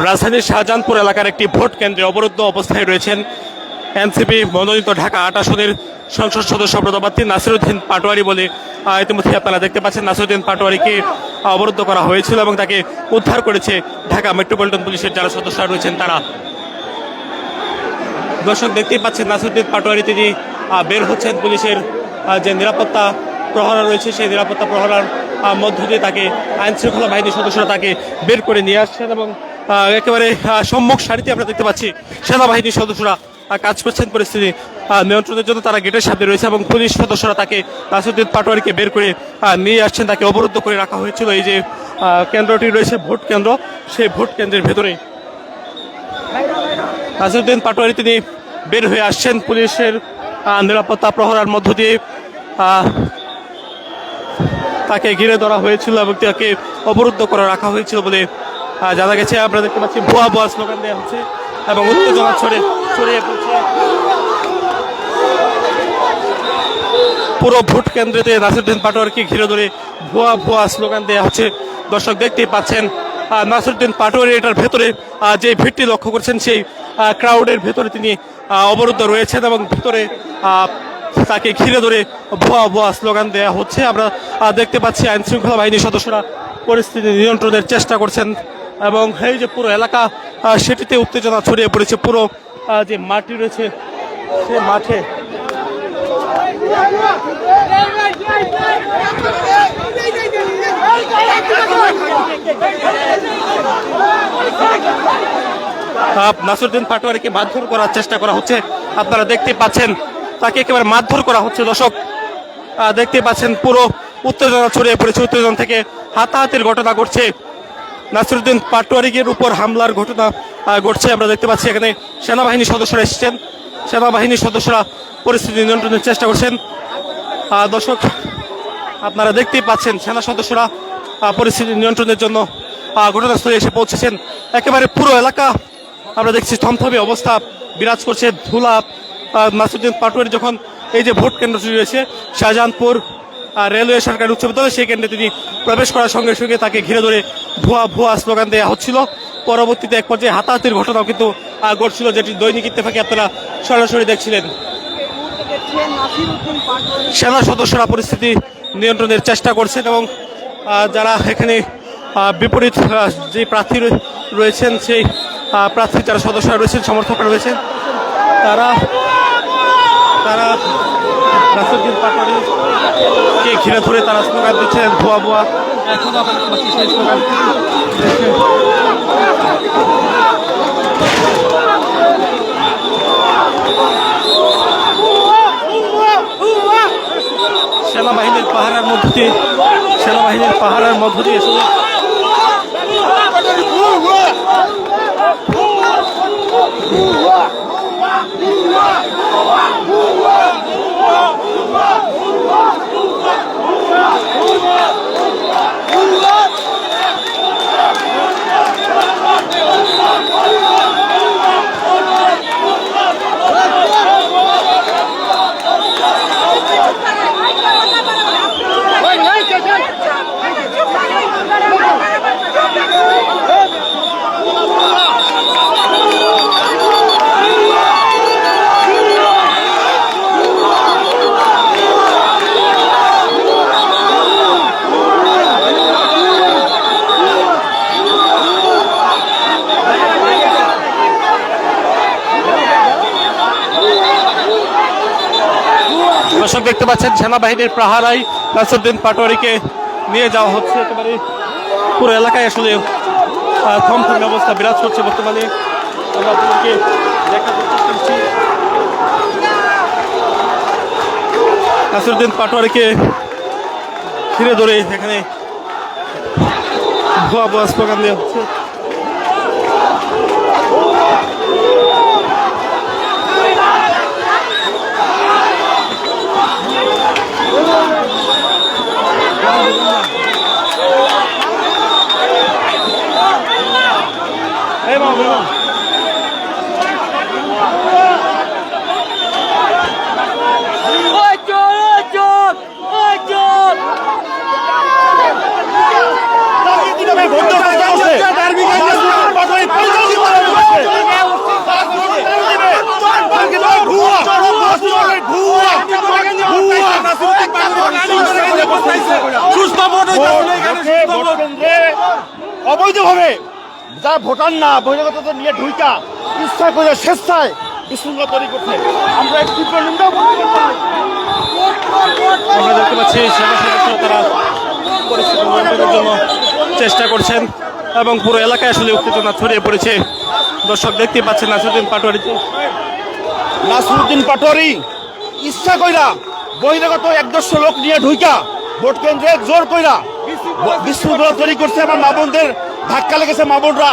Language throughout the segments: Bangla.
রাজধানীর শাহজাহানপুর এলাকার একটি ভোট কেন্দ্রে অবরুদ্ধ অবস্থায় রয়েছেন এনসিপি মনোনীত ঢাকা ৮ আসনের সংসদ সদস্য পদপ্রার্থী নাসিরউদ্দিন পাটোয়ারি বলে ইতিমধ্যে আপনারা দেখতে পাচ্ছেন। নাসিরউদ্দিন পাটোয়ারিকে অবরুদ্ধ করা হয়েছিল এবং তাকে উদ্ধার করেছে ঢাকা মেট্রোপলিটন পুলিশের যারা সদস্যরা রয়েছেন তারা। দর্শক দেখতেই পাচ্ছেন নাসিরউদ্দিন পাটোয়ারি তিনি বের হচ্ছেন। পুলিশের যে নিরাপত্তা প্রহরা রয়েছে সেই নিরাপত্তা প্রহরার মধ্য দিয়ে তাকে আইন শৃঙ্খলা বাহিনীর সদস্যরা তাকে বের করে নিয়ে আসছেন এবং একেবারে সম্মুখ সারিতে আমরা দেখতে পাচ্ছি সেনাবাহিনীর সদস্যরা কাজ করছেন। পরিস্থিতি নিয়ন্ত্রণের জন্য তারা গেটের সামনে রয়েছে এবং পুলিশ সদস্যরা তাকে নাসিরউদ্দিন পাটোয়ারিকে বের করে নিয়ে আসছেন। তাকে অবরুদ্ধ করে রাখা হয়েছিল। এই যে কেন্দ্রটি রয়েছে ভোট কেন্দ্র, সেই ভোট কেন্দ্রের ভেতরে নাসিরউদ্দিন পাটোয়ারি তিনি বের হয়ে আসছেন। পুলিশের নিরাপত্তা প্রহরার মধ্য দিয়ে তাকে ঘিরে ধরা হয়েছিল এবং তাকে অবরুদ্ধ করে রাখা হয়েছিল বলে জানা গেছে। আমরা দেখতে পাচ্ছি ভুয়া ভুয়া স্লোগান দেওয়া হচ্ছে এবং উত্তেজনা ছড়িয়ে পড়ছে পুরো ভোট কেন্দ্রেতে। নাসিরউদ্দিন পাটোয়ারিকে ঘিরে ধরে ভুয়া ভুয়া স্লোগান দেওয়া হচ্ছে। দর্শক দেখতেই পাচ্ছেন নাসিরউদ্দিন পাটোয়ারি এটার ভেতরে যে ভিড়টি লক্ষ্য করছেন সেই ক্রাউডের ভেতরে তিনি অবরুদ্ধ রয়েছেন এবং ভিতরে তাকে ঘিরে ধরে ভুয়া ভুয়া স্লোগান দেওয়া হচ্ছে। আমরা দেখতে পাচ্ছি আইন শৃঙ্খলা বাহিনীর সদস্যরা পরিস্থিতি নিয়ন্ত্রণের চেষ্টা করছেন এবং এই যে পুরো এলাকা সেটিতে উত্তেজনা ছড়িয়ে পড়েছে। পুরো যে মাটি রয়েছে সে মাঠে নাসিরউদ্দিন পাটোয়ারিকে মারধর করার চেষ্টা করা হচ্ছে। আপনারা দেখতে পাচ্ছেন তাকে একেবারে মারধর করা হচ্ছে। দর্শক দেখতে পাচ্ছেন পুরো উত্তেজনা ছড়িয়ে পড়েছে। উত্তেজনা থেকে হাতাহাতির ঘটনা ঘটছে। নাসিরউদ্দিন পাটোয়ারির উপর হামলার ঘটনা ঘটছে। আমরা দেখতে পাচ্ছি এখানে সেনাবাহিনীর সদস্যরা এসেছেন। সেনাবাহিনীর সদস্যরা পরিস্থিতি নিয়ন্ত্রণের চেষ্টা করছেন। দর্শক আপনারা দেখতেই পাচ্ছেন সেনা সদস্যরা পরিস্থিতি নিয়ন্ত্রণের জন্য ঘটনাস্থলে এসে পৌঁছেছেন। একেবারে পুরো এলাকা আমরা দেখছি থমথমে অবস্থা বিরাজ করছে। ধুলা নাসিরউদ্দিন পাটোয়ারি যখন এই যে ভোট কেন্দ্রটি রয়েছে শাহজাহানপুর রেলওয়ে সরকারি উচ্চ বিদ্যালয়, সেই কেন্দ্রে তিনি প্রবেশ করার সঙ্গে সঙ্গে তাকে ঘিরে ধরে ভুয়া ভুয়া স্লোগান দেওয়া হচ্ছিল। পরবর্তীতে এক পর্যায়ে হাতাহাতির ঘটনাও কিন্তু ঘটছিল, যেটি দৈনিক ইত্তেফাকে আপনারা সরাসরি দেখছিলেন। সেনা সদস্যরা পরিস্থিতি নিয়ন্ত্রণের চেষ্টা করছেন এবং যারা এখানে বিপরীত যে প্রার্থী রয়েছেন সেই প্রার্থী যারা সদস্যরা রয়েছেন, সমর্থকরা রয়েছেন, তারা নাসিরউদ্দিন পাটোয়ারিকে ঘিরে ধরে তারা স্লোগান দিচ্ছেন ভুয়া ভুয়া। এখন সেই স্লোগান সেনাবাহিনীর পাহারার মধ্য দিয়ে দর্শক দেখতে পাচ্ছেন সেনাবাহিনীর পাহারায় নাসিরউদ্দিন পাটোয়ারিকে নিয়ে যাওয়া হচ্ছে। একেবারে পুরো এলাকায় আসলে থমথমে অবস্থা বিরাজ করছে বর্তমানে। আমরা আপনাদেরকে দেখাতে চেষ্টা নাসিরউদ্দিন পাটোয়ারিকে ঘিরে ধরে এখানে ভুয়া ভুয়া স্লোগান দেওয়া হচ্ছে। পরিকল্পিতভাবে যারা ভোটার না বহিরাগতদের নিয়ে ঢুইকা ইচ্ছা করে স্বেচ্ছায় বিশৃঙ্খলা তৈরি করছে, আমরা একটি তীব্র নিন্দা করতে চাই। আমরা দেখতে পাচ্ছি সেনা সদস্য তারা পরিস্থিতি নিয়ন্ত্রণের জন্য চেষ্টা করছেন এবং পুরো এলাকায় আসলে উত্তেজনা ছড়িয়ে পড়েছে। দর্শক দেখতে পাচ্ছেন নাসিরউদ্দিন পাটোয়ারি ইচ্ছা কইরা বহিরাগত ১-১০০ লোক নিয়ে ঢুইকা ভোট কেন্দ্রে জোর কইরা বিশৃঙ্খলা তৈরি করছে। আমার মা বোনদের ধাক্কা লেগেছে, মা বোনরা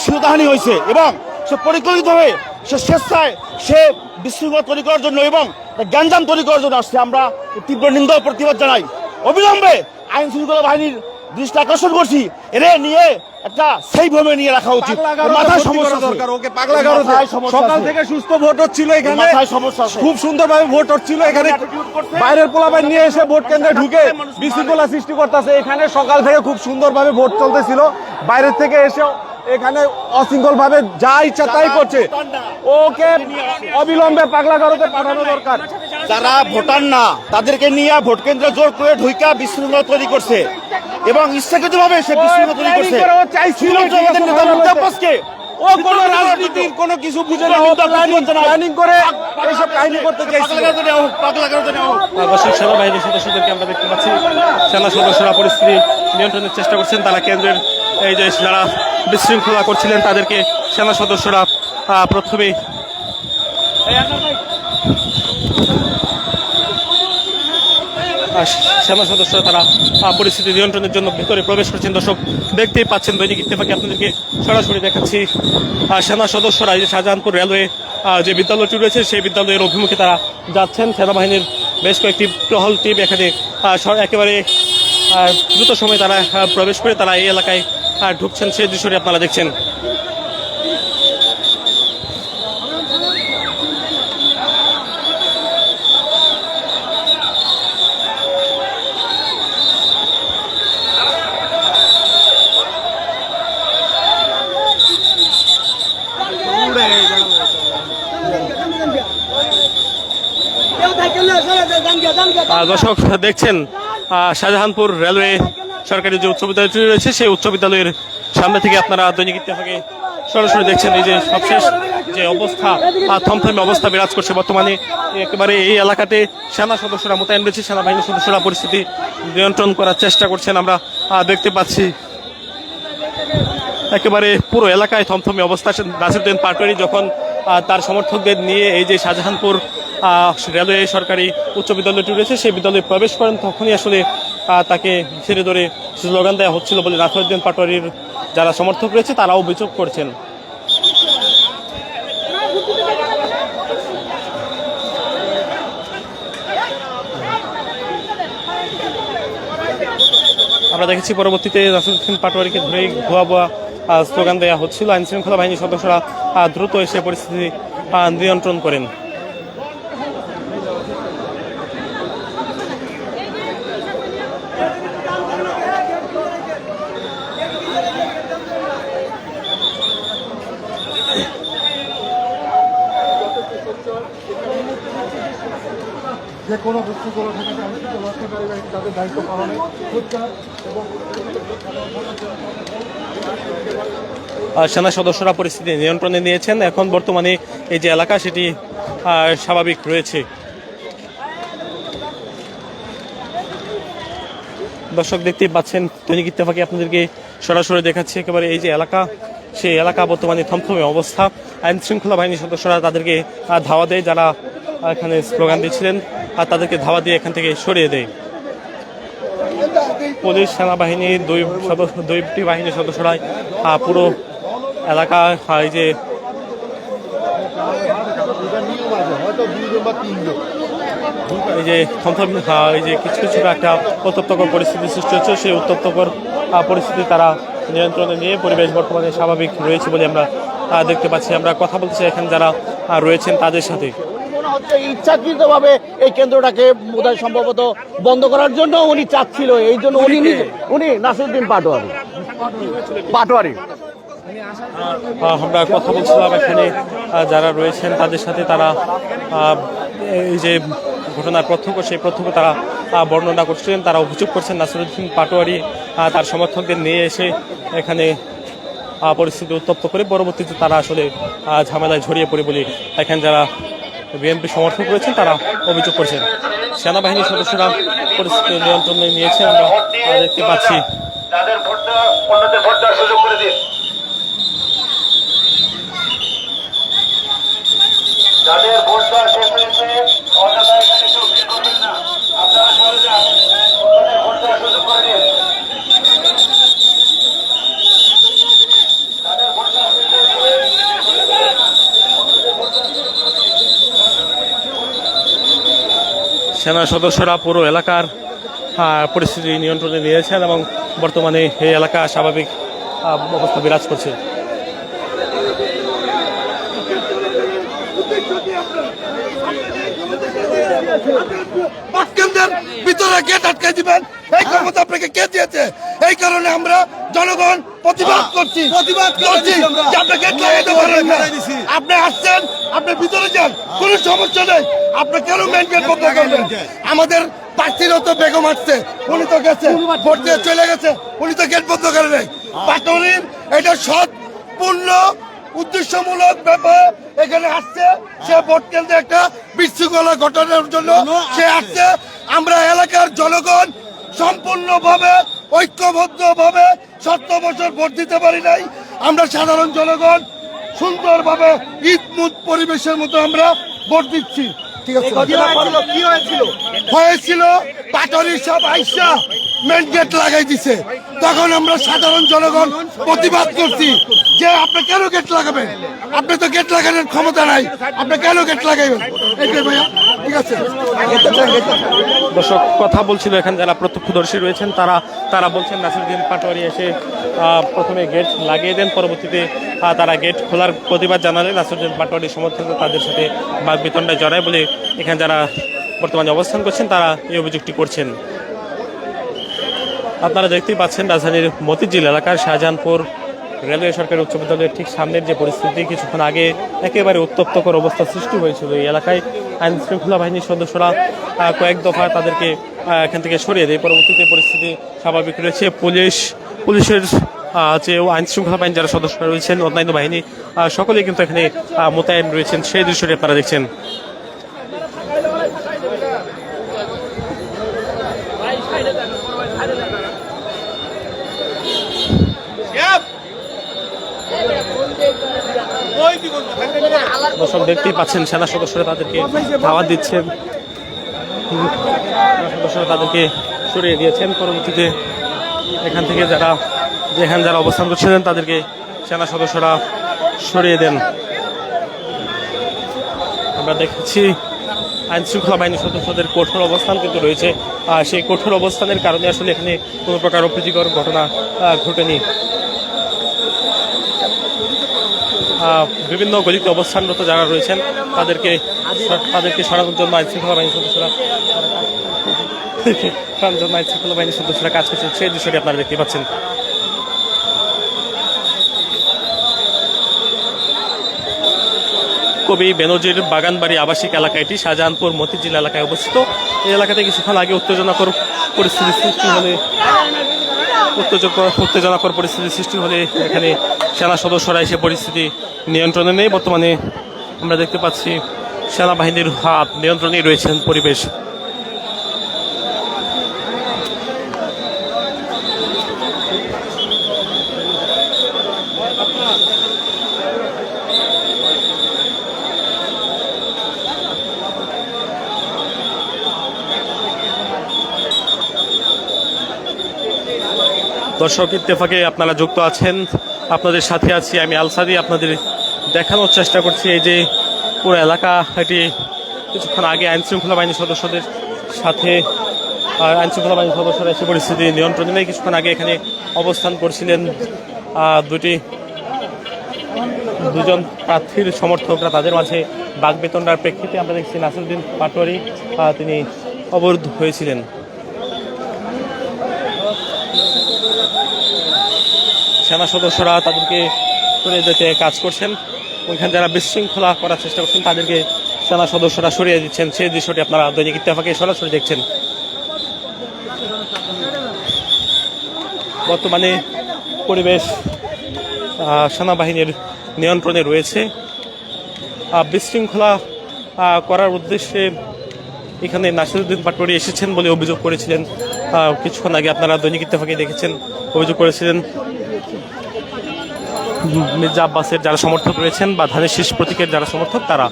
শিরোধাহানি হয়েছে এবং সে পরিকল্পিতভাবে সে স্বেচ্ছায় সে বিশৃঙ্খলা তৈরি করার জন্য এবং গ্যাঞ্জাম তৈরি করার জন্য আসছে। আমরা তীব্র নিন্দা ও প্রতিবাদ জানাই। অবিলম্বে আইন শৃঙ্খলা বাহিনীর দৃষ্টি আকর্ষণ করছি, এরে নিয়ে একটা সেই ভাবে নিয়ে রাখা উচিত। মাথায় সমস্যা দরকার, ওকে পাগলা গারো সকাল থেকে সুস্থ ভোট হচ্ছিল এখানে, মাথায় সমস্যা, খুব সুন্দরভাবে ভোট হচ্ছিল এখানে। বাইরের পোলাপান নিয়ে এসে ভোট কেন্দ্রে ঢুকে বিশৃঙ্খলা সৃষ্টি করতেছে। এখানে সকাল থেকে খুব সুন্দরভাবে ভোট চলতেছিল, বাইরের থেকে এসে এখানে অশৃঙ্খল ভাবে যা ইচ্ছা তাই করছে। ওকে অবিলম্বে পাগলা গারোতে পাঠানো দরকার। যারা ভোটার না তাদেরকে নিয়ে ভোট কেন্দ্রে জোর করে ঢুইকা বিশৃঙ্খলা তৈরি করছে এবং ইচ্ছাকৃতভাবে সে বিশৃঙ্খলা তৈরি করছে। ও কোন রাজনীতির কোন কিছু বুঝে না, প্ল্যানিং করে এইসব কাহিনী করতে চাইছে। সেনাবাহিনীর সদস্যদেরকে আমরা দেখতে পাচ্ছি, সেনা সদস্যরা পরিস্থিতি নিয়ন্ত্রণের চেষ্টা করছেন। তারা কেন্দ্রের এই যে যারা বিশৃঙ্খলা করছিলেন তাদেরকে সেনা সদস্যরা প্রথমেই সেনা সদস্যরা তারা পরিস্থিতি নিয়ন্ত্রণের জন্য ভেতরে প্রবেশ করছেন। দর্শক দেখতেই পাচ্ছেন, দৈনিক ইত্তেফাকে আপনাদেরকে সরাসরি দেখাচ্ছি। সেনা সদস্যরা এই যে শাহজাহানপুর রেলওয়ে যে বিদ্যালয়টি রয়েছে সেই বিদ্যালয়ের অভিমুখে তারা যাচ্ছেন। সেনাবাহিনীর বেশ কয়েকটি টহল টিম এখানে একেবারে দ্রুত সময়ে তারা প্রবেশ করে তারা এই এলাকায় ঢুকছেন, সেই দৃশ্যটি আপনারা দেখছেন। দর্শক দেখছেন শাহজাহানপুর রেলওয়ে সরকারি যে উচ্চ বিদ্যালয়টি রয়েছে সেই উচ্চ বিদ্যালয়ের সামনে থেকে আপনারা দৈনিক ইত্তেফাকে সরাসরি দেখছেন। এই যে সবশেষ যে অবস্থা, থমথমে অবস্থা বিরাজ করছে বর্তমানে একেবারে এই এলাকাতে সেনা সদস্যরা মোতায়েন রয়েছে। সেনাবাহিনীর সদস্যরা পরিস্থিতি নিয়ন্ত্রণ করার চেষ্টা করছেন, আমরা দেখতে পাচ্ছি। একেবারে পুরো এলাকায় থমথমে অবস্থা। নাসিরউদ্দিন পাটোয়ারি যখন তার সমর্থকদের নিয়ে এই যে শাহজাহানপুর রেলওয়ে সরকারি উচ্চ বিদ্যালয়টি রয়েছে সেই বিদ্যালয়ে প্রবেশ করেন, তখনই আসলে তাকে ছেড়ে ধরে স্লোগান দেওয়া হচ্ছিল বলে নাসিরউদ্দিন পাটোয়ারির যারা সমর্থক রয়েছে তারাও অভিযোগ করছেন। আমরা দেখেছি পরবর্তীতে নাসিরউদ্দিন পাটোয়ারিকে ধরে ভুয়া স্লোগান দেওয়া হচ্ছিল। আইন শৃঙ্খলা বাহিনীর সদস্যরা দ্রুত এসে পরিস্থিতি নিয়ন্ত্রণ করেন। যে কোনো বস্তুগুলো থাকে তাদের দায়িত্ব পালনে সেনা সদস্যরা পরিস্থিতি নিয়ন্ত্রণে নিয়েছেন। এখন বর্তমানে এই যে এলাকা সেটি স্বাভাবিক রয়েছে। দর্শক দেখতেই পাচ্ছেন, দৈনিক ইত্তেফাকে আপনাদেরকে সরাসরি দেখাচ্ছি। একেবারে এই যে এলাকা, সেই এলাকা বর্তমানে থমথমে অবস্থা। আইন শৃঙ্খলা বাহিনীর সদস্যরা তাদেরকে ধাওয়া দেয়, যারা এখানে স্লোগান দিচ্ছিলেন আর তাদেরকে ধাওয়া দিয়ে এখান থেকে সরিয়ে দেয়। পুলিশ, সেনাবাহিনীর দুইটি বাহিনীর সদস্যরা পুরো এলাকা এই যে এই যে কিছু কিছু একটা উত্তপ্তকর পরিস্থিতি সৃষ্টি হচ্ছে, সেই উত্তপ্তকর পরিস্থিতি তারা নিয়ন্ত্রণে নিয়ে পরিবেশ বর্তমানে স্বাভাবিক রয়েছে বলে আমরা দেখতে পাচ্ছি। আমরা কথা বলছি এখানে যারা রয়েছেন তাদের সাথে। ইচ্ছাকৃতভাবে এই কেন্দ্রটাকে বোধহয় সম্ভবত বন্ধ করার জন্য উনি চাচ্ছিল, এই জন্য উনি নাসিরউদ্দিন পাটোয়ারি। আমরা কথা বলছিলাম এখানে যারা রয়েছেন তাদের সাথে, তারা এই যে ঘটনার প্রত্যক্ষ সেই প্রত্যক্ষ তারা বর্ণনা করছিলেন। তারা অভিযোগ করছেন নাসিরউদ্দিন পাটোয়ারি তার সমর্থকদের নিয়ে এসে এখানে পরিস্থিতি উত্তপ্ত করে পরবর্তীতে তারা আসলে ঝামেলায় জড়িয়ে পড়ে বলে এখানে যারা বিএনপি সমর্থক রয়েছেন তারা অভিযোগ করছেন। সেনাবাহিনীর সদস্যরা পরিস্থিতি নিয়ন্ত্রণে নিয়েছে আমরা দেখতে পাচ্ছি। সেনা সদস্যরা পুরো এলাকার পরিস্থিতি নিয়ন্ত্রণে নিয়েছেন এবং বর্তমানে এই এলাকা স্বাভাবিক অবস্থা বিরাজ করছে। ভিতরে গেট আটকে দিবেন, এই ক্ষমতা আপনাকে কে দিয়েছে? এই কারণে আমরা জনগণ প্রতিবাদ করছি, আপনি গেট লাগাইতে পারেন না। আপনি আসছেন, আপনি ভিতরে যান, কোন সমস্যা নেই। আপনি কেন মেন গেট বন্ধ করবেন? আমাদের প্রার্থীরও তো বেগম আসছে, উনি তো গেছে, ভোট দিয়ে চলে গেছে, উনি তো গেট বন্ধ করে নেই। পাটরির এটা সৎ পূর্ণ উদ্দেশ্যমূলক ব্যাপার এখানে আসছে। সে ভোট কেন্দ্রে একটা বিশৃঙ্খলা ঘটানোর জন্য সে আসছে। আমরা এলাকার জনগণ সম্পূর্ণভাবে ঐক্যবদ্ধভাবে 70 বছর ভোট দিতে পারি নাই। আমরা সাধারণ জনগণ সুন্দরভাবে ঈদ মুদ পরিবেশের মতো আমরা ভোট দিচ্ছি। ঠিক আছে, হয়েছিল পাটরি সব আইসা মেন গেট লাগাই দিছে। তখন আমরা সাধারণ জনগণ প্রতিবাদ করছি যে আপনি কেন গেট লাগাবেন? আপনি তো গেট লাগানোর ক্ষমতা নাই, আপনি কেন গেট লাগাইবেন? এইটাই ভাইয়া, ঠিক আছে। দর্শক কথা বলছিল এখানে যারা প্রত্যক্ষদর্শী রয়েছেন তারা বলছেন নাসিরউদ্দিন পাটোয়ারি এসে প্রথমে গেট লাগিয়ে দেন, পরবর্তীতে তারা গেট খোলার প্রতিবাদ জানালে নাসিরউদ্দিন পাটোয়ারি সমর্থকরা তাদের সাথে বাগবিতণ্ডায় জড়ায় বলে এখানে যারা বর্তমানে অবস্থান করছেন তারা এই অভিযোগটি করছেন। আপনারা দেখতেই পাচ্ছেন রাজধানীর মতিঝিল এলাকার শাহজাহানপুর রেলওয়ে সরকারি উচ্চ বিদ্যালয়ের ঠিক সামনের যে পরিস্থিতি, কিছুক্ষণ আগে একেবারে উত্তপ্তকর অবস্থা সৃষ্টি হয়েছিল এই এলাকায়। আইন শৃঙ্খলা বাহিনীর সদস্যরা কয়েক দফা তাদেরকে এখান থেকে সরিয়ে দেয়, পরবর্তীতে পরিস্থিতি স্বাভাবিক রয়েছে। পুলিশের যে আইন শৃঙ্খলা বাহিনীর যারা সদস্যরা রয়েছেন, অন্যান্য বাহিনী সকলেই কিন্তু এখানে মোতায়েন রয়েছেন, সেই দৃশ্যটি আপনারা দেখছেন। দর্শক দেখতেই পাচ্ছেন সেনা সদস্যরা তাদেরকে দাওয়াত দিচ্ছেন, সদস্যরা তাদেরকে সরিয়ে দিয়েছেন। পরবর্তীতে এখান থেকে যেখানে যারা অবস্থান করছিলেন তাদেরকে সেনা সদস্যরা সরিয়ে দেন। আমরা দেখেছি আইন শৃঙ্খলা বাহিনীর সদস্যদের কঠোর অবস্থান কিন্তু রয়েছে। সেই কঠোর অবস্থানের কারণে আসলে এখানে কোনো প্রকার অপ্রীতিকর ঘটনা ঘটেনি। বিভিন্ন গলিতে অবস্থানরত যারা রয়েছেন তাদেরকে সরানোর জন্য আইন শৃঙ্খলা বাহিনীর সদস্যরা কাজ করছেন, সেই দৃশ্যটি আপনারা দেখতে পাচ্ছেন। কবি বেনজির বাগানবাড়ি আবাসিক এলাকা, এটি শাহজাহানপুর মতিঝিল এলাকায় অবস্থিত। এই এলাকাতে কিছুক্ষণ আগে উত্তেজনাকর পরিস্থিতি সৃষ্টি হলে এখানে সেনা সদস্যরা এসে পরিস্থিতি নিয়ন্ত্রণে নেই। বর্তমানে আমরা দেখতে পাচ্ছি সেনাবাহিনীর হাত নিয়ন্ত্রণেই রয়েছেন পরিবেশ। দর্শক ইত্তেফাকে আপনারা যুক্ত আছেন, আপনাদের সাথে আছি আমি আলসাদি। আপনাদের দেখানোর চেষ্টা করছি এই যে পুরো এলাকা, এটি কিছুক্ষণ আগে আইন শৃঙ্খলা বাহিনীর সদস্যদের সাথে এসে পরিস্থিতি নিয়ন্ত্রণে নেই। কিছুক্ষণ আগে এখানে অবস্থান করছিলেন দুজন প্রার্থীর সমর্থকরা, তাদের মাঝে বাকবিতণ্ডার প্রেক্ষিতে আমরা দেখছি নাসিরউদ্দিন পাটোয়ারি তিনি অবরুদ্ধ হয়েছিলেন। সেনা সদস্যরা তাদেরকে সরিয়ে যেতে কাজ করছেন, ওইখানে যারা বিশৃঙ্খলা করার চেষ্টা করছেন তাদেরকে সেনা সদস্যরা সরিয়ে দিচ্ছেন, সেই দৃশ্যটি আপনারা দৈনিক ইত্তেফাকে সরাসরি দেখছেন। বর্তমানে পরিবেশ সেনাবাহিনীর নিয়ন্ত্রণে রয়েছে। বিশৃঙ্খলা করার উদ্দেশ্যে এখানে নাসিরউদ্দিন পাটোয়ারী এসেছেন বলে অভিযোগ করেছিলেন কিছুক্ষণ আগে। আপনারা দৈনিক ইত্তেফাকে দেখেছেন, অভিযোগ করেছিলেন মির্জা আব্বাসের যারা সমর্থক রয়েছেন বা ধানের শীষ প্রতীকের যারা সমর্থক তারা।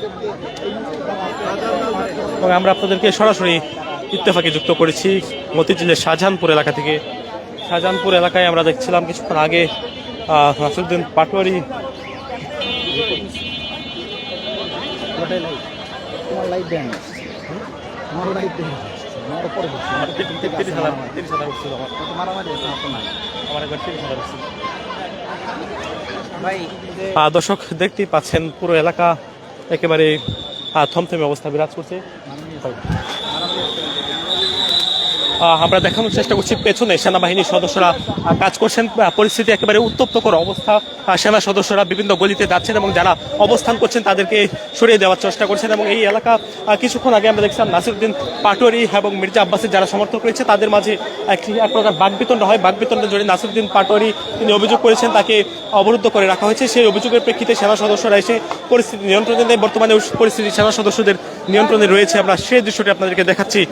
এবং আমরা আপনাদেরকে সরাসরি ইত্তেফাকে যুক্ত করেছি মতিঝিলের শাহজাহানপুর এলাকা থেকে। শাহজাহানপুর এলাকায় আমরা দেখছিলাম কিছুক্ষণ আগে নাসিরউদ্দিন পাটোয়ারী দর্শক দেখতেই পাচ্ছেন পুরো এলাকা একেবারে থমথমে অবস্থা বিরাজ করছে। আমরা দেখানোর চেষ্টা করছি পেছনে সেনাবাহিনীর সদস্যরা কাজ করছেন। পরিস্থিতি একেবারে উত্তপ্তকর অবস্থা। সেনা সদস্যরা বিভিন্ন গলিতে যাচ্ছেন এবং যারা অবস্থান করছেন তাদেরকে সরিয়ে দেওয়ার চেষ্টা করছেন। এবং এই এলাকা কিছুক্ষণ আগে আমরা দেখছিলাম নাসিরউদ্দিন পাটোয়ারী এবং মির্জা আব্বাসের যারা সমর্থক রয়েছে তাদের মাঝে এক প্রকার বাকবিতণ্ডা হয়। বাকবিতণ্ডা জড়িয়ে নাসিরউদ্দিন পাটোয়ারী তিনি অভিযোগ করেছেন তাকে অবরুদ্ধ করে রাখা হয়েছে। সেই অভিযোগের প্রেক্ষিতে সেনা সদস্যরা এসে পরিস্থিতি নিয়ন্ত্রণে নেয়। বর্তমানে পরিস্থিতি সেনা সদস্যদের নিয়ন্ত্রণে রয়েছে। আমরা সেই দৃশ্যটি আপনাদেরকে দেখাচ্ছি।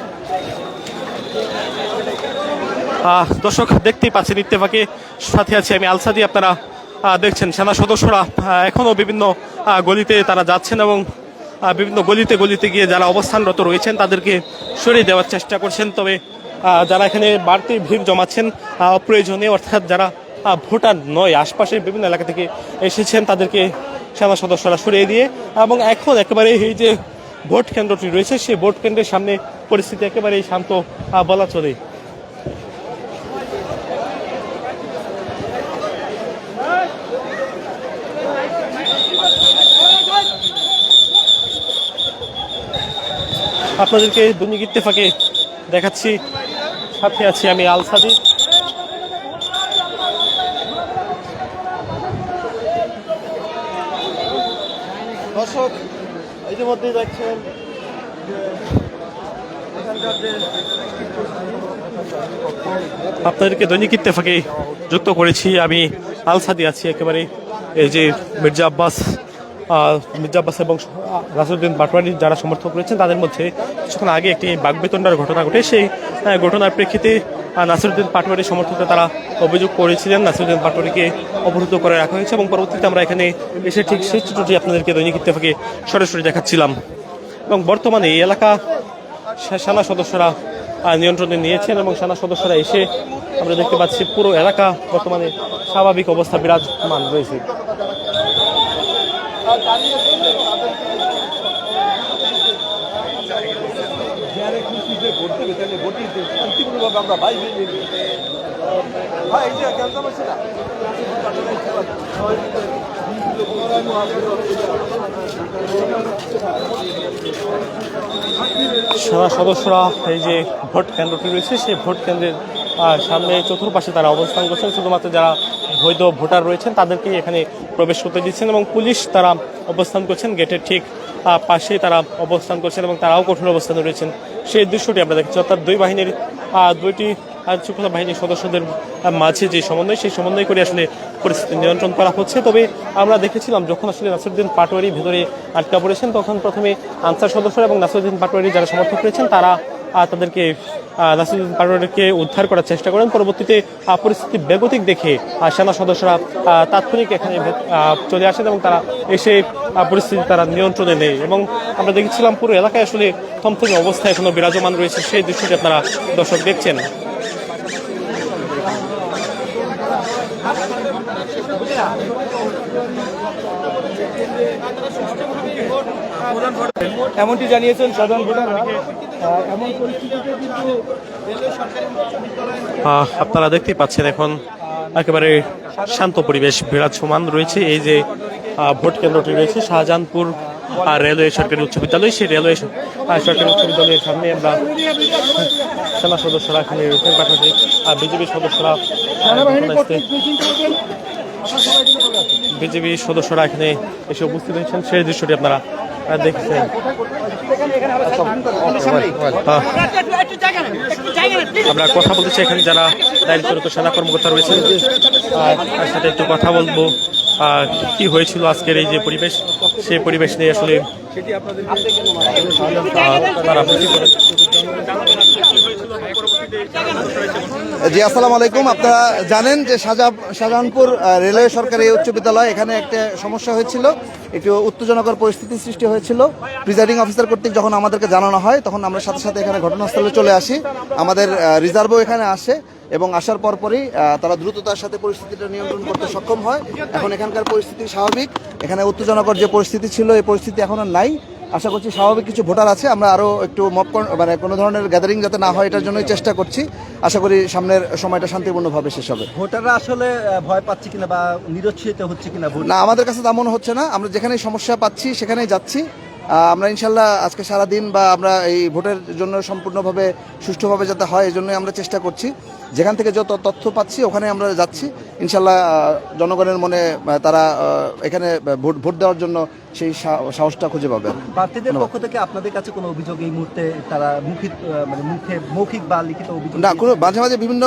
দর্শক দেখতেই পাচ্ছেন ইত্তেফাকে সাথে আছি আমি আলসাদি। আপনারা দেখছেন সেনা সদস্যরা এখনো বিভিন্ন গলিতে তারা যাচ্ছেন এবং বিভিন্ন গলিতে গলিতে গিয়ে যারা অবস্থানরত রয়েছেন তাদেরকে সরিয়ে দেওয়ার চেষ্টা করছেন। তবে যারা এখানে বাড়তি ভিড় জমাচ্ছেন অপ্রয়োজনীয়, অর্থাৎ যারা ভোটার নয় আশপাশের বিভিন্ন এলাকা থেকে এসেছেন তাদেরকে সেনা সদস্যরা সরিয়ে দিয়ে এবং এখন একেবারে এই যে ভোট কেন্দ্রটি রয়েছে সেই ভোট কেন্দ্রের সামনে পরিস্থিতি একেবারেই শান্ত বলা চলে। আপনাদেরকে দৈনিক ইত্তেফাকে দেখাচ্ছি, সাথে আছি আমি আলসাদি। দর্শক ইতিমধ্যে দেখছেন আপনাদেরকে দৈনিক ইত্তেফাকে যুক্ত করেছি আমি আলসাদি আছি একেবারে এই যে মির্জা আব্বাস এবং নাসিরউদ্দিন পাটোয়ারীর যারা সমর্থক রয়েছেন তাদের মধ্যে কিছুক্ষণ আগে একটি বাকবিতণ্ডার ঘটনা ঘটে। সেই ঘটনার প্রেক্ষিতে নাসিরউদ্দিন পাটোয়ারীর সমর্থকরা তারা অভিযোগ করেছিলেন নাসিরউদ্দিন পাটোয়ারীকে অবরুদ্ধ করে রাখা হয়েছে এবং পরবর্তীতে আমরা এখানে এসে ঠিক সেই চিত্রটি আপনাদেরকে দৈনিক ইত্তেফাকে সরাসরি দেখাচ্ছিলাম। এবং বর্তমানে এই এলাকা সেনা সদস্যরা নিয়ন্ত্রণে নিয়েছেন এবং সেনা সদস্যরা এসে আমরা দেখতে পাচ্ছি পুরো এলাকা বর্তমানে স্বাভাবিক অবস্থা বিরাজমান রয়েছে। সেনা সদস্যরা এই যে ভোট কেন্দ্রটি রয়েছে সেই ভোট কেন্দ্রের সামনে চতুর্পাশে তারা অবস্থান করছেন। শুধুমাত্র যারা বৈধ ভোটার রয়েছেন তাদেরকে এখানে প্রবেশ করতে দিচ্ছেন এবং পুলিশ তারা অবস্থান করছেন গেটের ঠিক পাশে তারা অবস্থান করছেন এবং তারাও কঠোর অবস্থানে রয়েছেন। সেই দৃশ্যটি আমরা দেখছি, অর্থাৎ দুইটি আইনশৃঙ্খলা বাহিনীর সদস্যদের মাঝে যে সমন্বয় সেই সমন্বয় করে আসলে পরিস্থিতি নিয়ন্ত্রণ করা হচ্ছে। তবে আমরা দেখেছিলাম যখন আসলে নাসিরউদ্দিন পাটোয়ারী ভেতরে আটকা পড়েছেন তখন প্রথমে আনসার সদস্যরা এবং নাসিরউদ্দিন পাটোয়ারী যারা সমর্থক রয়েছেন তারা তাদেরকে নাসিরউদ্দিন পাটোয়ারীকে উদ্ধার করার চেষ্টা করেন। পরবর্তীতে পরিস্থিতি বেগতিক দেখে সেনা সদস্যরা তাৎক্ষণিক এখানে চলে আসেন এবং তারা এসে পরিস্থিতি তারা নিয়ন্ত্রণে নেয় এবং আমরা দেখেছিলাম পুরো এলাকায় আসলে থমথমে অবস্থা এখনো বিরাজমান রয়েছে। সেই দৃশ্যটি আপনারা দর্শক দেখছেন। এমনটি জানিয়েছেন সাধারণ ভোটাররা। এমন পরিস্থিতিতে কিন্তু আপনারা দেখতেই পাচ্ছেন এখন একেবারে শান্ত পরিবেশ বিরাজমান রয়েছে। এই যে ভোট কেন্দ্রটি রয়েছে শাহজাহানপুর রেলওয়ে সরকারি উচ্চ বিদ্যালয়, সেই রেলওয়ে সরকারি উচ্চ বিদ্যালয়ের সামনে আমরা সেনা সদস্যরা এখানে রয়েছেন, পাশাপাশি বিজেপি সদস্যরা এখানে এসে উপস্থিত হয়েছেন। সেই দৃশ্যটি আপনারা দেখছেন। আমরা কথা বলতে চাই এখানে যারা দায়িত্বরত সেনা কর্মকর্তা রয়েছেন, তার সাথে একটু কথা বলবো। কি হয়েছিল আজকের এই যে পরিবেশ, সেই পরিবেশ নিয়ে আসলে তারা জি আসসালামু আলাইকুম। আপনারা জানেন যে শাহজাহানপুর রেলওয়ে সরকারি উচ্চ বিদ্যালয় এখানে একটা সমস্যা হয়েছিল, একটু উত্তেজনকর পরিস্থিতি সৃষ্টি হয়েছিল। প্রিজাইডিং অফিসার কর্তৃক যখন আমাদেরকে জানানো হয় তখন আমরা সাথে সাথে এখানে ঘটনাস্থলে চলে আসি। আমাদের রিজার্ভও এখানে আসে এবং আসার পরপরই তারা দ্রুততার সাথে পরিস্থিতিটা নিয়ন্ত্রণ করতে সক্ষম হয়। এখন এখানকার পরিস্থিতি স্বাভাবিক। এখানে উত্তেজনকর যে পরিস্থিতি ছিল এই পরিস্থিতি এখন আর নাই। আশা করছি স্বাভাবিক কিছু ভোটার আছে, আমরা আরও একটু মানে কোনো ধরনের গ্যাদারিং যাতে না হয় এটার জন্যই চেষ্টা করছি। আশা করি সামনের সময়টা শান্তিপূর্ণভাবে শেষ হবে। ভোটাররা আসলে ভয় পাচ্ছে কিনা বা নিরুৎসাহিত হচ্ছে কিনা? না, আমাদের কাছে তেমন হচ্ছে না। আমরা যেখানেই সমস্যা পাচ্ছি সেখানেই যাচ্ছি। আমরা ইনশাল্লাহ আজকে সারাদিন বা আমরা এই ভোটের জন্য সম্পূর্ণভাবে সুষ্ঠুভাবে যাতে হয় এই জন্যই আমরা চেষ্টা করছি। যেখান থেকে যত তথ্য পাচ্ছি ওখানে আমরা যাচ্ছি। ইনশাল্লাহ জনগণের মনে তারা এখানে ভোট দেওয়ার জন্য সেই সাহসটা খুঁজে পাবে। প্রার্থীদের পক্ষ থেকে আপনাদের কাছে কোনো অভিযোগ এই মুহূর্তে তারা মৌখিক বা লিখিত অভিযোগ? না, কোনো মাঝে মাঝে বিভিন্ন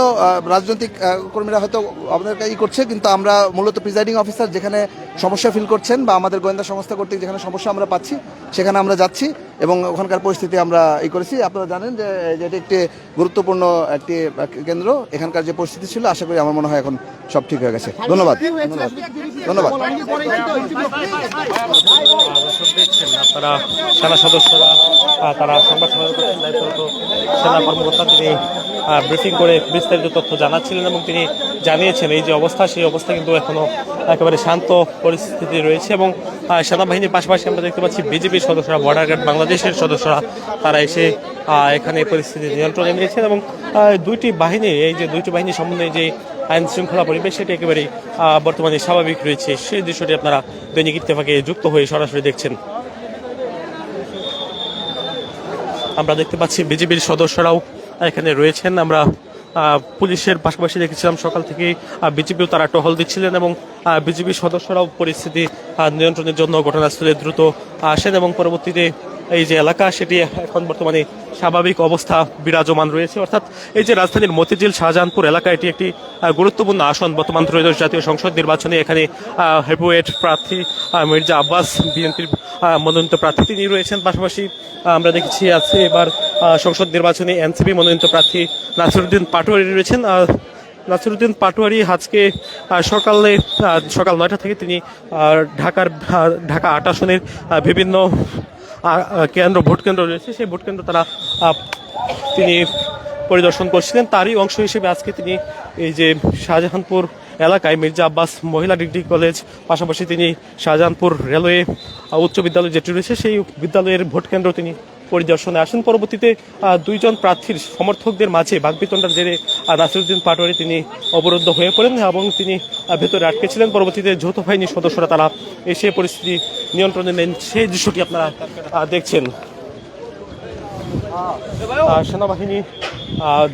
রাজনৈতিক কর্মীরা হয়তো আপনাদের করছে, কিন্তু আমরা মূলত প্রিজাইডিং অফিসার যেখানে সমস্যা ফিল করছেন বা আমাদের গোয়েন্দা সংস্থা কর্তৃক যেখানে সমস্যা আমরা পাচ্ছি সেখানে আমরা যাচ্ছি এবং ওখানকার পরিস্থিতি আমরা করেছি। আপনারা জানেন যে এটি একটি গুরুত্বপূর্ণ একটি কেন্দ্র। এখানকার যে পরিস্থিতি ছিল আশা করি আমার মনে হয় এখন সব ঠিক হয়ে গেছে। ধন্যবাদ ধন্যবাদ। দেখছেন আপনারা সেনা সদস্যরা তারা সংবাদ সম্মেলন করছেন। দায়িত্বরত সেনা কর্মকর্তা তিনি ব্রিফিং করে বিস্তারিত তথ্য জানাচ্ছিলেন এবং তিনি জানিয়েছেন এই যে অবস্থা, সেই অবস্থা কিন্তু এখনো একেবারে শান্ত পরিস্থিতি রয়েছে এবং সেনাবাহিনীর পাশাপাশি আমরা দেখতে পাচ্ছি বিজেপির সদস্যরা, বর্ডার গার্ড বাংলাদেশের সদস্যরা তারা এসে এখানে পরিস্থিতি নিয়ন্ত্রণে নিয়েছেন এবং দুইটি বাহিনী সম্বন্ধে যে আইন শৃঙ্খলা পরিবেশ সেটি একেবারেই বর্তমানে স্বাভাবিক রয়েছে। সেই দৃশ্যটি আপনারা দৈনিক ইত্তেফাকে যুক্ত হয়ে সরাসরি দেখছেন। আমরা দেখতে পাচ্ছি বিজেপির সদস্যরাও এখানে রয়েছেন। আমরা পুলিশের পাশাপাশি দেখেছিলাম সকাল থেকে বিজেপিও তারা টহল দিচ্ছিলেন এবং বিজেপির সদস্যরাও পরিস্থিতি নিয়ন্ত্রণের জন্য ঘটনাস্থলে দ্রুত আসেন এবং পরবর্তীতে এই যে এলাকা সেটি এখন বর্তমানে স্বাভাবিক অবস্থা বিরাজমান রয়েছে। অর্থাৎ এই যে রাজধানীর মতিঝিল শাহজাহানপুর এলাকা, এটি একটি গুরুত্বপূর্ণ আসন। বর্তমান ত্রয়োদশ জাতীয় সংসদ নির্বাচনে এখানে হেভিওয়েট প্রার্থী মির্জা আব্বাস বিএনপির মনোনীত প্রার্থী তিনি রয়েছেন। পাশাপাশি আমরা দেখেছি আছে এবার সংসদ নির্বাচনে এনসিপি মনোনীত প্রার্থী নাসিরউদ্দিন পাটোয়ারি রয়েছেন। নাসিরউদ্দিন পাটোয়ারি আজকে সকাল 9টা থেকে তিনি ঢাকা 8 আসনের বিভিন্ন ভোট কেন্দ্র রয়েছে, সেই ভোট কেন্দ্র তিনি পরিদর্শন করছিলেন। তারই অংশ হিসেবে আজকে তিনি এই যে শাহজাহানপুর এলাকায় মির্জা আব্বাস মহিলা ডিগ্রি কলেজ, পাশাপাশি তিনি শাহজাহানপুর রেলওয়ে উচ্চ বিদ্যালয় যেটি রয়েছে সেই বিদ্যালয়ের ভোট কেন্দ্র তিনি পরিদর্শনে আসেন। পরবর্তীতে দুইজন প্রার্থীর সমর্থকদের মাঝে বাকবিতণ্ডার জেরে নাসিরউদ্দিন পাটোয়ারি তিনি অবরুদ্ধ হয়ে পড়েন এবং তিনি ভেতরে আটকে ছিলেন। পরবর্তীতে যৌথ বাহিনীর সদস্যরা তারা এসে পরিস্থিতি নিয়ন্ত্রণে নেন, সেই দৃশ্যটি আপনারা দেখছেন। সেনাবাহিনী,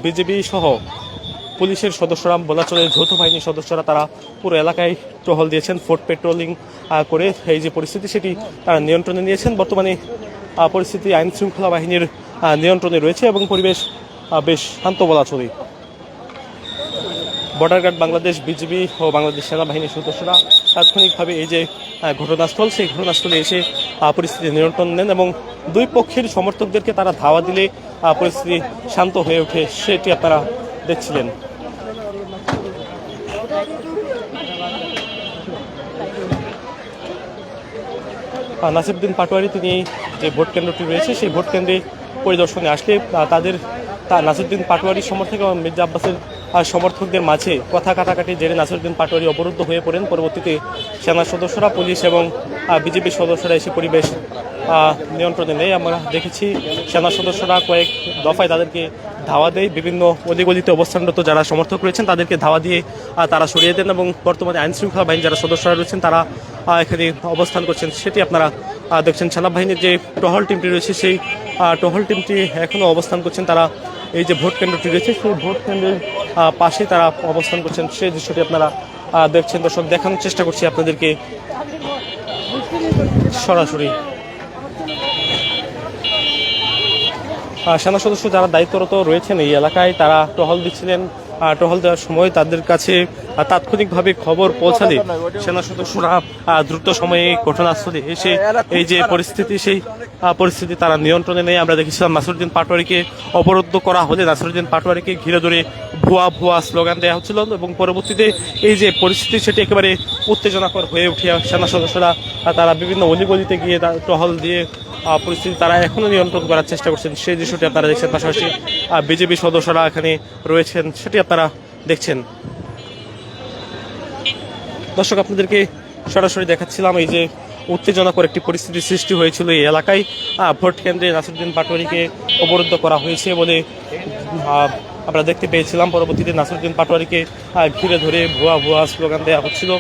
বিজেপি সহ পুলিশের সদস্যরা বলা চলে যৌথ বাহিনীর সদস্যরা তারা পুরো এলাকায় টহল দিয়েছেন, ফুট পেট্রোলিং করে এই যে পরিস্থিতি সেটি তারা নিয়ন্ত্রণে নিয়েছেন। বর্তমানে পরিস্থিতি আইন শৃঙ্খলা বাহিনীর নিয়ন্ত্রণে রয়েছে এবং পরিবেশ বেশ শান্ত বলা চলে। বর্ডার গার্ড বাংলাদেশ, বিজিবি ও বাংলাদেশ সেনাবাহিনীর সদস্যরা তাৎক্ষণিকভাবে এই যে ঘটনাস্থল, সেই ঘটনাস্থলে এসে পরিস্থিতি নিয়ন্ত্রণ নেন এবং দুই পক্ষের সমর্থকদেরকে তারা ধাওয়া দিলে পরিস্থিতি শান্ত হয়ে ওঠে, সেটি আপনারা দেখছিলেন। নাসিরউদ্দিন পাটোয়ারি তিনি যে ভোট কেন্দ্রটি রয়েছে সেই ভোট কেন্দ্রে পরিদর্শনে আসলে নাসিরউদ্দিন পাটোয়ারি সমর্থক এবং মির্জা আব্বাসের সমর্থকদের মাঝে কথা কাটাকাটি জেরে নাসিরউদ্দিন পাটোয়ারি অবরুদ্ধ হয়ে পড়েন। পরবর্তীতে সেনা সদস্যরা, পুলিশ এবং বিজেপি সদস্যরা এসে পরিবেশ নিয়ন্ত্রণে নেয়। আমরা দেখেছি সেনা সদস্যরা কয়েক দফায় তাদেরকে ধাওয়া দেয়, বিভিন্ন অলিগলিতে অবস্থানরত যারা সমর্থক রয়েছেন তাদেরকে ধাওয়া দিয়ে তারা সরিয়ে দেন এবং বর্তমানে আইন শৃঙ্খলা বাহিনীর যারা সদস্যরা রয়েছেন তারা এখানে অবস্থান করছেন, সেটি আপনারা দেখছেন। সেনাবাহিনীর যে টহল টিমটি রয়েছে সেই টহল টিমটি এখনও অবস্থান করছেন। তারা এই যে ভোট কেন্দ্রটি রয়েছে সেই ভোট কেন্দ্রের পাশে তারা অবস্থান করছেন, সেই দৃশ্যটি আপনারা দেখছেন। দর্শক, দেখানোর চেষ্টা করছি আপনাদেরকে সরাসরি। সেনা সদস্য যারা দায়িত্বরত রয়েছেন এই এলাকায় তারা টহল দিচ্ছিলেন। টহল দেওয়ার সময় তাদের কাছে তাৎক্ষণিকভাবে খবর পৌঁছালে সেনা সদস্যরা দ্রুত সময়ে ঘটনাস্থলে এসে এই যে পরিস্থিতি সেই পরিস্থিতি তারা নিয়ন্ত্রণে নেই। আমরা দেখেছিলাম নাসিরউদ্দিন পাটোয়ারিকে অবরুদ্ধ করা হলে নাসিরউদ্দিন পাটোয়ারিকে ঘিরে ধরে ভুয়া ভুয়া স্লোগান দেওয়া হচ্ছিল এবং পরবর্তীতে এই যে পরিস্থিতি সেটি একেবারে উত্তেজনাকর হয়ে উঠে সেনা সদস্যরা তারা বিভিন্ন অলিগলিতে গিয়ে টহল দিয়ে পরিস্থিতি তারা এখনো নিয়ন্ত্রণ করার চেষ্টা করছেন সেই দৃশ্যটি আপনারা দেখছেন। পাশাপাশি বিজেপি সদস্যরা এখানে রয়েছেন সেটি আপনারা দেখছেন। দর্শক আপনাদেরকে সরাসরি দেখাচ্ছিলাম এই যে উত্তেজনাকর একটি পরিস্থিতির সৃষ্টি হয়েছিল এই এলাকায়। ভোট কেন্দ্রে নাসিরউদ্দিন পাটোয়ারিকে অবরুদ্ধ করা হয়েছে বলে আমরা দেখতে পেয়েছিলাম। পরবর্তীতে নাসিরউদ্দিন পাটোয়ারিকে ঘিরে ধরে ভুয়া ভুয়া স্লোগান দেওয়া হচ্ছিল।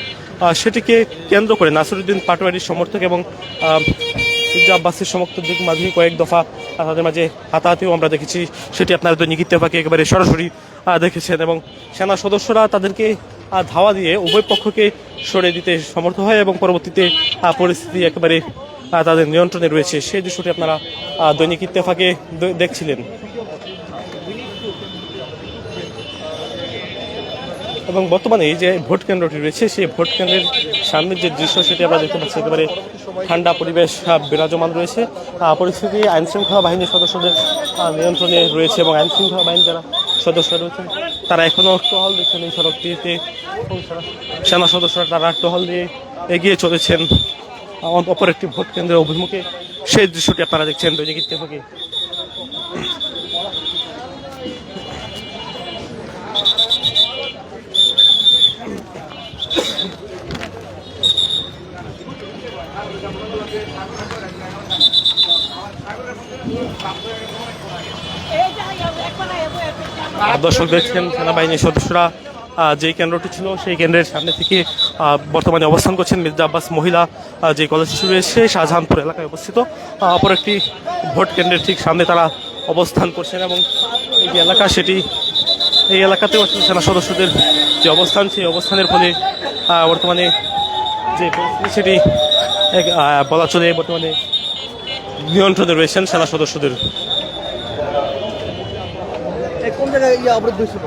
সেটিকে কেন্দ্র করে নাসিরউদ্দিন পাটোয়ারির সমর্থক এবং মির্জা আব্বাসের সমর্থকদের মাঝে কয়েক দফা তাদের মাঝে হাতাহাতিও আমরা দেখেছি, সেটি আপনারা দৈনিক ইত্তেফাকে একেবারে সরাসরি দেখেছেন। এবং সেনা সদস্যরা তাদেরকে ধাওয়া দিয়ে উভয় পক্ষকে সরে দিতে সমর্থ হয় এবং পরবর্তীতে পরিস্থিতি একেবারে তাদের নিয়ন্ত্রণে রয়েছে সেই দৃশ্যটি আপনারা দৈনিক ইত্তেফাকে দেখছিলেন। এবং বর্তমানে এই যে ভোট কেন্দ্রটি রয়েছে সেই ভোট কেন্দ্রের সামনের যে দৃশ্য সেটি আমরা দেখতে পাচ্ছি একেবারে ঠান্ডা পরিবেশ বিরাজমান রয়েছে। পরিস্থিতি আইনশৃঙ্খলা বাহিনীর সদস্যদের নিয়ন্ত্রণে রয়েছে এবং আইনশৃঙ্খলা বাহিনীর যারা সদস্য রয়েছেন তারা এখনও টহল দিচ্ছেন এই সড়কটিতে। সেনা সদস্যরা তারা টহল দিয়ে এগিয়ে চলেছেন অপর একটি ভোট কেন্দ্রের অভিমুখে সেই দৃশ্যটি আপনারা দেখছেন দৈনিক ইত্তেফাকে। দর্শক দেখছেন সেনাবাহিনীর সদস্যরা যে কেন্দ্রটি ছিল সেই কেন্দ্রের সামনে থেকে বর্তমানে অবস্থান করছেন মির্জা আব্বাস মহিলা যে কলেজটি রয়েছে শাহজাহানপুর এলাকায় অবস্থিত অপর একটি ভোট কেন্দ্রের ঠিক সামনে তারা অবস্থান করছেন। এবং এই যে এলাকা সেটি এই এলাকাতেও আসলে সেনা সদস্যদের যে অবস্থান সেই অবস্থানের ফলে বর্তমানে যে পরিস্থিতি সেটি বলা চলে বর্তমানে নিয়ন্ত্রণে রয়েছেন সেনা সদস্যদের। কোন জায়গায় অবরোধ হয়েছিল?